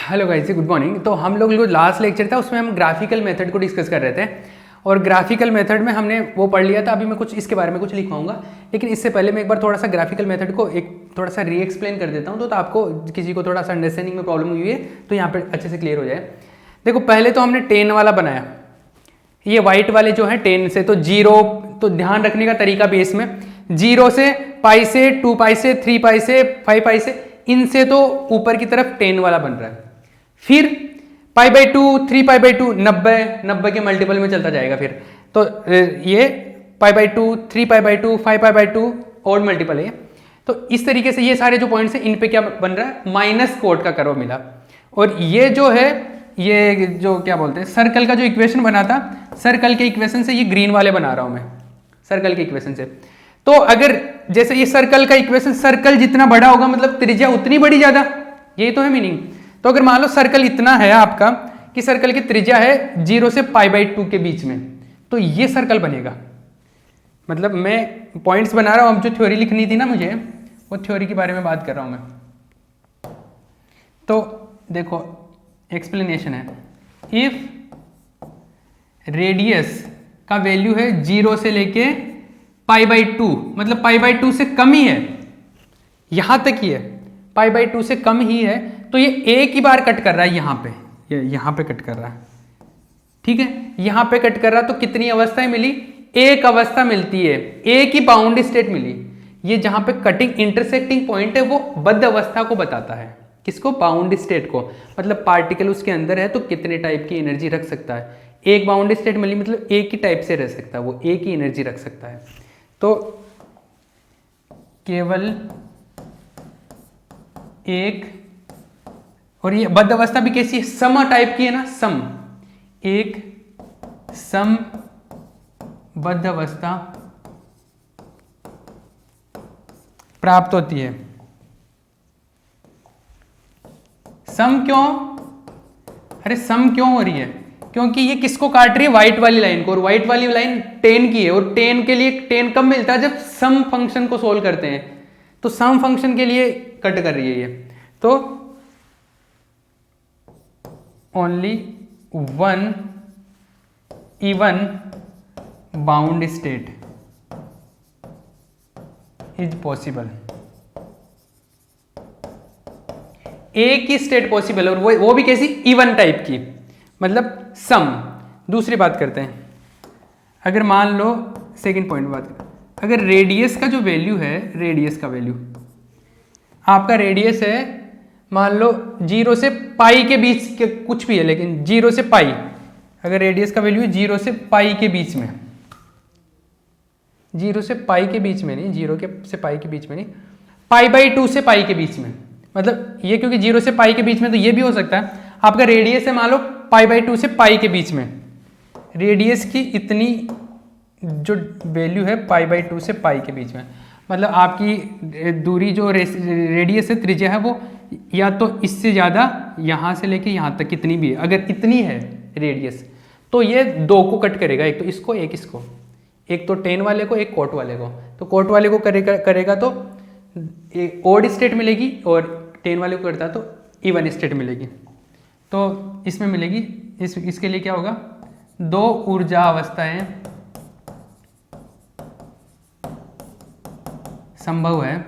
Hello guys, good morning. तो हम लोग जो लास्ट लेक्चर था उसमें हम ग्राफिकल मेथड को डिस्कस कर रहे थे और ग्राफिकल मेथड में हमने वो पढ़ लिया था। अभी मैं कुछ इसके बारे में कुछ लिखवाऊंगा, लेकिन इससे पहले मैं एक बार थोड़ा सा ग्राफिकल मेथड को एक थोड़ा सा री एक्सप्लेन कर देता हूँ तो आपको किसी को थोड़ा सा अंडरस्टैंडिंग में प्रॉब्लम हुई है तो यहाँ पर अच्छे से क्लियर हो जाए। देखो, पहले तो हमने 10 वाला बनाया, ये वाइट वाले जो है 10 से, तो जीरो, तो ध्यान रखने का तरीका भी इसमें 0 से पाई से 2 पाई से 3 पाई से 5 पाई से, इनसे तो ऊपर की तरफ 10 वाला बन रहा है। फिर पाई बाई 2, 3 पाई बाई 2, 90 के मल्टीपल में चलता जाएगा। फिर तो ये pi by 2, 3 pi by 2, 5 pi by 2 और मल्टीपल है। तो इस तरीके से ये सारे जो पॉइंट्स हैं इन पे क्या बन रहा है, माइनस कोड का कर्व मिला। और ये जो है, ये जो क्या बोलते हैं, सर्कल का जो इक्वेशन बना था, सर्कल के इक्वेशन से ये ग्रीन वाले बना रहा हूं मैं, सर्कल के इक्वेशन से। तो अगर जैसे ये सर्कल का इक्वेशन, सर्कल जितना बड़ा होगा मतलब त्रिज्या उतनी बड़ी ज्यादा, यही तो है मीनिंग। तो अगर मान लो सर्कल इतना है आपका कि सर्कल की त्रिज्या है 0 से पाई बाई 2 के बीच में, तो ये सर्कल बनेगा। मतलब मैं पॉइंट्स बना रहा हूं, अब जो थ्योरी लिखनी थी ना मुझे, वो थ्योरी के बारे में बात कर रहा हूं मैं। तो देखो, एक्सप्लेनेशन है, इफ रेडियस का वैल्यू है 0 से लेके पाई बाई 2, मतलब पाई बाई 2 से कम ही है, यहां तक ही है, पाई बाई 2 से कम ही है, तो ये एक ही बार कट कर रहा है यहाँ पे, ये यहाँ पे कट कर रहा है, ठीक है, यहाँ पे कट कर रहा है। तो कितनी अवस्थाएं मिली? एक अवस्था मिलती है, एक ही बाउंड स्टेट मिली। ये जहां पे कटिंग इंटरसेक्टिंग पॉइंट है वो बद्ध अवस्था को बताता है। किसको? बाउंड स्टेट को। मतलब पार्टिकल उसके अंदर है तो कितने टाइप की एनर्जी रख सकता है। एक बाउंड स्टेट मिली मतलब एक ही टाइप से रह सकता है, वो एक ही एनर्जी रख सकता है। तो केवल एक, और ये बद्ध अवस्था भी कैसी है? सम टाइप की है ना, सम, एक सम बद्ध अवस्था प्राप्त होती है। सम क्यों? अरे सम क्यों हो रही है? क्योंकि ये किसको काट रही है? व्हाइट वाली लाइन को, और व्हाइट वाली लाइन 10 की है, और 10 के लिए 10 कब मिलता है? जब सम फंक्शन को सोल्व करते हैं। तो सम फंक्शन के लिए कट कर रही है ये। तो only one even bound state is possible. एक ही स्टेट पॉसिबल, और वो भी कैसी? इवन टाइप की, मतलब सम। दूसरी बात करते हैं, अगर मान लो सेकंड पॉइंट बात करें, अगर रेडियस का जो वैल्यू है, रेडियस का वैल्यू, आपका रेडियस है मान लो 0 से पाई के बीच के, कुछ भी है लेकिन 0 से पाई, अगर रेडियस का वैल्यू है 0 से पाई के बीच में, 0 से पाई के बीच में नहीं, 0 से पाई के बीच में नहीं, पाई बाई 2 से पाई के बीच में, मतलब ये क्योंकि 0 से पाई के बीच में तो ये भी हो सकता है। आपका रेडियस है मान लो पाई बाई 2 से पाई के बीच में, रेडियस की इतनी जो वैल्यू है पाई बाई 2 से पाई के बीच में, मतलब आपकी दूरी जो रेडियस है, त्रिज्या है, वो या तो इससे ज़्यादा, यहाँ से लेके यहाँ तक कितनी भी है, अगर इतनी है रेडियस, तो ये दो को कट करेगा, एक तो इसको एक इसको, एक तो 10 वाले को एक कोट वाले को। तो कोट वाले को करेगा तो एक ओड स्टेट मिलेगी, और 10 वाले को करता तो इवन स्टेट मिलेगी। तो इसमें मिलेगी, इसके लिए क्या होगा? दो ऊर्जा अवस्थाएं संभव है,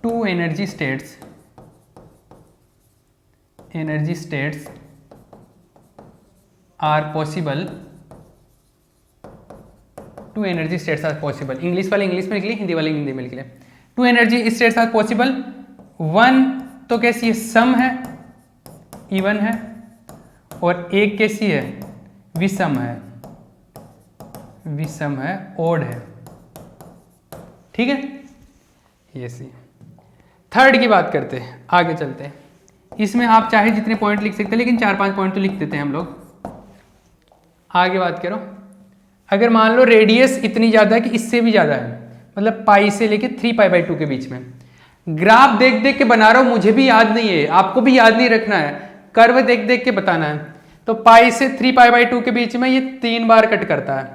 two energy states are possible, two energy states are possible. English वाले इंग्लिश में लिख लिए, हिंदी वाले हिंदी में लिख लिए। Two energy states are possible. One तो कैसी है? सम है, इवन है, और एक कैसी है? विषम है, विषम है, ओड है, ठीक है, ये सी। थर्ड की बात करते हैं, आगे चलते हैं। इसमें आप चाहे जितने पॉइंट लिख सकते हैं, लेकिन 4-5 पॉइंट तो लिख देते हैं हम लोग। आगे बात करो, अगर मान लो रेडियस इतनी ज्यादा है कि इससे भी ज्यादा है, मतलब पाई से लेके 3 पाई बाई 2 के बीच में, ग्राफ देख देख के बना रहा हूं, मुझे भी याद नहीं है, आपको भी याद नहीं रखना है, कर्व देख देख के बताना है। तो पाई से 3 पाई बाई 2 के बीच में ये 3 बार कट करता है,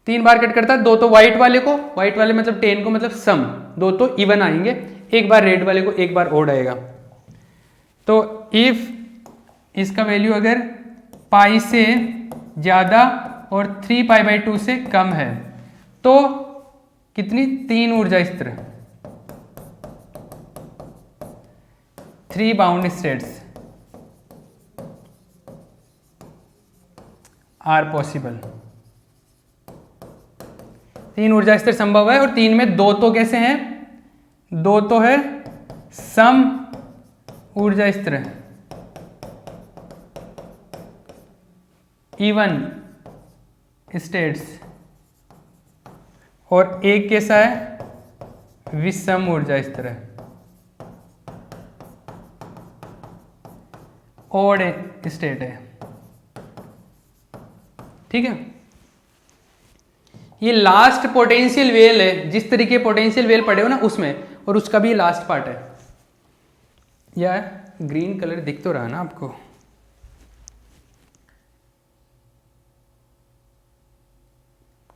3 बार कट करता है, 2 तो व्हाइट वाले को, व्हाइट वाले मतलब 10 को, मतलब सम, 2 तो इवन आएंगे, एक बार रेड वाले को एक बार ओड आएगा। तो इफ इसका वैल्यू अगर पाई से ज़्यादा और 3π/2 से कम है तो कितनी 3 ऊर्जा स्तर, 3 बाउंड स्टेट्स आर पॉसिबल। 3 ऊर्जा स्तर संभव है और 3 में 2 तो कैसे हैं, 2 तो है सम ऊर्जा स्तर इवन स्टेट्स और एक कैसा है विषम ऊर्जा स्तर है, ऑड स्टेट है। ठीक है, ये लास्ट पोटेंशियल वेल है, जिस तरीके पोटेंशियल वेल पढ़े हो ना उसमें, और उसका भी लास्ट पार्ट है। यह ग्रीन कलर दिख तो रहा ना आपको,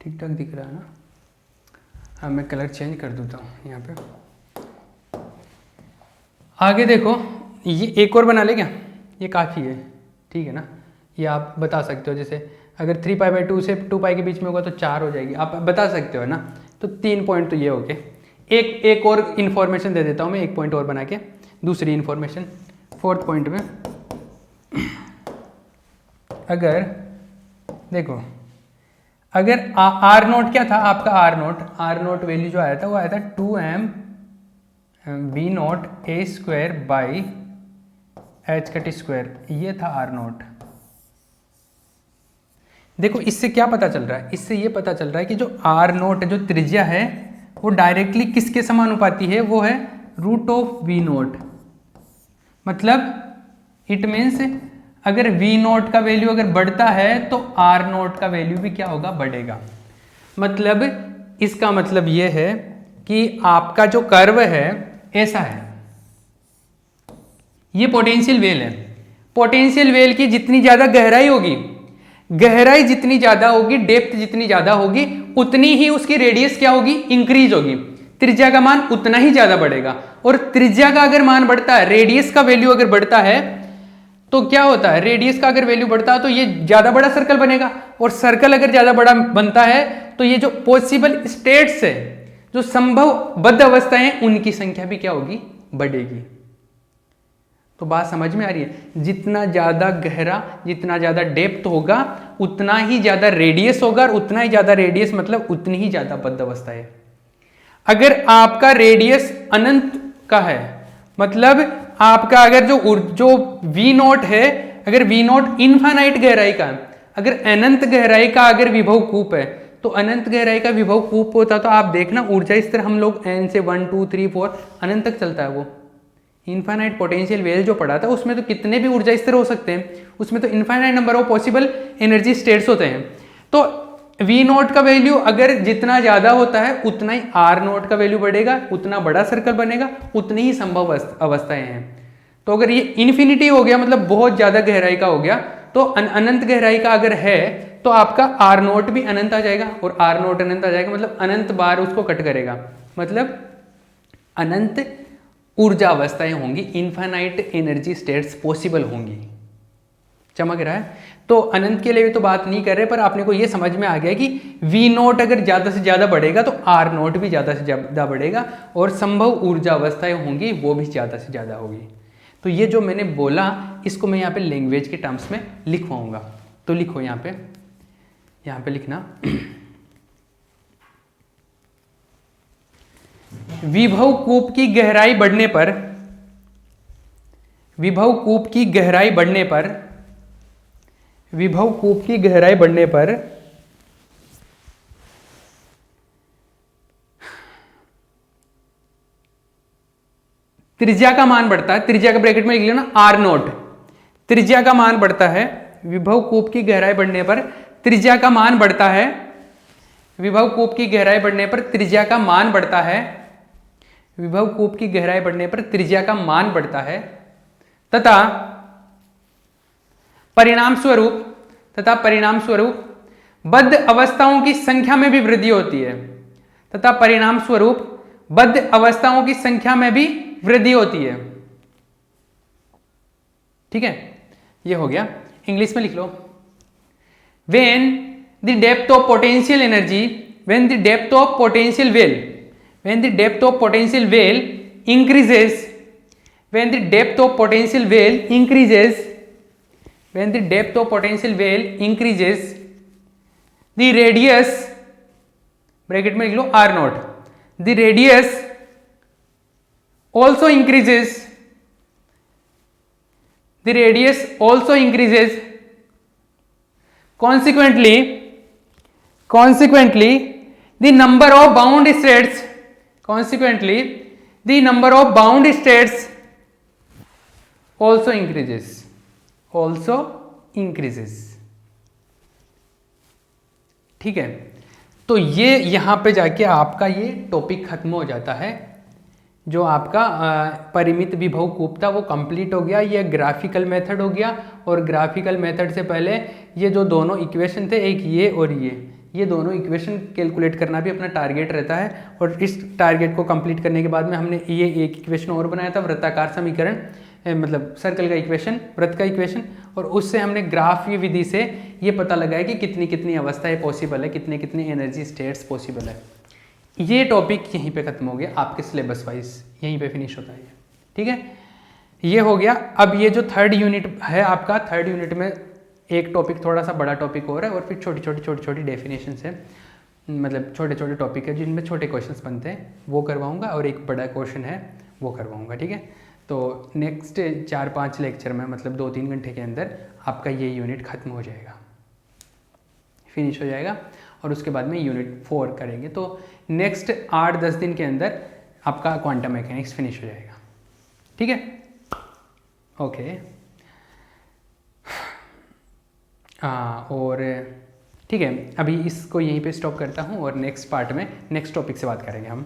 ठीक ठाक दिख रहा है ना। हाँ मैं कलर चेंज कर देता हूँ यहाँ पे। आगे देखो, ये एक और बना ले क्या, ये काफ़ी है, ठीक है ना। ये आप बता सकते हो, जैसे अगर 3π/2 से 2π के बीच में होगा तो 4 हो जाएगी, आप बता सकते हो ना। तो 3 पॉइंट तो ये हो गए। एक और इन्फॉर्मेशन दे देता हूँ मैं, एक पॉइंट और बना के, दूसरी इन्फॉर्मेशन 4th पॉइंट में। अगर देखो, अगर आर नोट क्या था आपका, आर नोट वैल्यू जो आया था वो आया था 2m v0 a²/h², ये था आर नोट। देखो इससे क्या पता चल रहा है, इससे ये पता चल रहा है कि जो आर नोट जो त्रिज्या है वो डायरेक्टली किसके समानुपाती है, वो है √v0। मतलब इट मीन्स अगर v0 का वैल्यू अगर बढ़ता है तो r0 का वैल्यू भी क्या होगा, बढ़ेगा। मतलब इसका मतलब ये है कि आपका जो कर्व है ऐसा है, ये पोटेंशियल वेल है। पोटेंशियल वेल की जितनी ज्यादा गहराई होगी, गहराई जितनी ज्यादा होगी, डेप्थ जितनी ज्यादा होगी, उतनी ही उसकी रेडियस क्या होगी, इंक्रीज होगी। त्रिज्या का मान उतना ही ज्यादा बढ़ेगा। और त्रिज्या का अगर मान बढ़ता है, रेडियस का वैल्यू अगर बढ़ता है तो क्या होता है, रेडियस का अगर वैल्यू बढ़ता है तो ये ज्यादा बड़ा सर्कल बनेगा, और सर्कल अगर ज्यादा बड़ा बनता है तो ये जो पॉसिबल स्टेट्स है, जो संभव बद्ध अवस्थाएं हैं, उनकी संख्या भी क्या होगी, बढ़ेगी। तो बात समझ में आ रही है, जितना ज्यादा गहरा, जितना ज्यादा डेप्थ होगा उतना ही ज्यादा रेडियस होगा, और उतना ही ज्यादा रेडियस मतलब उतनी ही ज्यादा बद्ध अवस्था है। अगर आपका रेडियस अनंत का है, मतलब आपका अगर जो v0 है, अगर v0 इनफाइनाइट गहराई का, अगर अनंत गहराई का अगर विभव कूप है, तो अनंत गहराई का विभव कूप होता तो आप देखना ऊर्जा स्तर हम लोग n से 1 2 3 4 अनंत तक चलता है। वो इनफाइनाइट पोटेंशियल वेल जो पढ़ा था उसमें तो कितने भी ऊर्जा स्तर हो सकते हैं, उसमें तो infinite number of possible energy states होते हैं। तो v0 का वैल्यू अगर जितना ज्यादा होता है उतना ही r0 का वैल्यू बढ़ेगा, उतना बड़ा सर्कल बनेगा, उतनी ही संभव अवस्थाएं हैं। तो अगर ये इन्फिनिटी हो गया, मतलब बहुत ज्यादा गहराई का हो गया, तो अनंत गहराई का अगर है तो आपका r0 भी अनंत आ जाएगा, और r0 अनंत आ जाएगा, मतलब अनंत बार उसको कट करेगा, मतलब अनंत ऊर्जा अवस्थाएं होंगी, इनफाइनाइट एनर्जी स्टेट्स पॉसिबल होंगी। चमक रहा है। तो अनंत के लिए भी तो बात नहीं कर रहे, पर आपने को ये समझ में आ गया कि v0 अगर ज्यादा से ज्यादा बढ़ेगा तो r0 भी ज्यादा से ज्यादा बढ़ेगा, और संभव ऊर्जा अवस्थाएं होंगी वो भी ज्यादा से ज्यादा होगी। तो ये जो मैंने बोला इसको मैं यहाँ पे लैंग्वेज के टर्म्स में लिखवाऊंगा। तो लिखो यहाँ पे लिखना विभव कूप की गहराई बढ़ने पर, विभव कूप की गहराई बढ़ने पर, विभव कूप की गहराई बढ़ने पर त्रिज्या का मान बढ़ता है। त्रिज्या का ब्रैकेट में लिख लियो ना r0, त्रिज्या का मान बढ़ता है। विभव कूप की गहराई बढ़ने पर त्रिज्या का मान बढ़ता है, विभव कूप की गहराई बढ़ने पर त्रिज्या का मान बढ़ता है, विभव कूप की गहराई बढ़ने पर त्रिज्या का मान बढ़ता है, तथा परिणाम स्वरूप बद्ध अवस्थाओं की संख्या में भी वृद्धि होती है, तथा परिणाम स्वरूप बद्ध अवस्थाओं की संख्या में भी वृद्धि होती है। ठीक है, ये हो गया। इंग्लिश में लिख लो, when the depth of potential energy, when the depth of potential well, when the depth of potential well increases, when the depth of potential well increases, when the depth of potential well increases, the radius, bracket में लिख लो r not, the radius also increases, the radius also increases, consequently the number of bound states, consequently the number of bound states also increases, also increases। ठीक है, तो ये यहां पे जाके आपका ये टॉपिक खत्म हो जाता है। जो आपका परिमित विभव कूपता वो कंप्लीट हो गया। ये ग्राफिकल मेथड हो गया, और ग्राफिकल मेथड से पहले ये जो दोनों इक्वेशन थे, एक ये और ये दोनों इक्वेशन कैलकुलेट करना भी अपना टारगेट रहता है। और इस टारगेट को कंप्लीट करने के बाद में हमने ये एक इक्वेशन और बनाया था, वृत्ताकार समीकरण, मतलब सर्कल का इक्वेशन, वृत्त का इक्वेशन, और उससे हमने ग्राफ की विधि से ये पता लगाया कि कितनी कितनी अवस्थाएं पॉसिबल है, कितने कितने एनर्जी स्टेट्स पॉसिबल है। ये टॉपिक यहीं पे खत्म हो गया आपके सिलेबस वाइज, यहीं पे फिनिश होता है। ठीक है, ये हो गया। अब ये जो थर्ड यूनिट है आपका, थर्ड यूनिट में एक टॉपिक थोड़ा सा बड़ा टॉपिक और है, और फिर छोटी छोटी डेफिनेशन है, मतलब छोटे छोटे टॉपिक है जिनमें छोटे क्वेश्चंस बनते हैं, वो करवाऊंगा, और एक बड़ा क्वेश्चन है वो करवाऊंगा। ठीक है, तो नेक्स्ट 4-5 लेक्चर में, मतलब 2-3 घंटे के अंदर आपका ये यूनिट खत्म हो जाएगा, फिनिश हो जाएगा, और उसके बाद में यूनिट 4 करेंगे। तो नेक्स्ट 8-10 दिन के अंदर आपका क्वांटम मैकेनिक्स फिनिश हो जाएगा। ठीक है, ओके। और ठीक है, अभी इसको यहीं पे स्टॉप करता हूँ, और नेक्स्ट पार्ट में नेक्स्ट टॉपिक से बात करेंगे हम।